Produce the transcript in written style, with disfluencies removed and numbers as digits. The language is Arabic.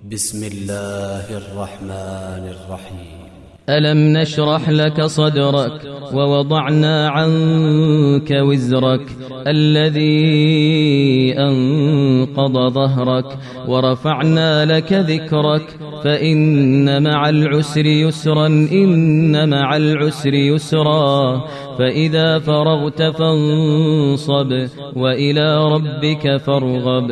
بسم الله الرحمن الرحيم. ألم نشرح لك صدرك ووضعنا عنك وزرك الذي أنقض ظهرك ورفعنا لك ذكرك فإن مع العسر يسرا إن مع العسر يسرا فإذا فرغت فانصب وإلى ربك فارغب.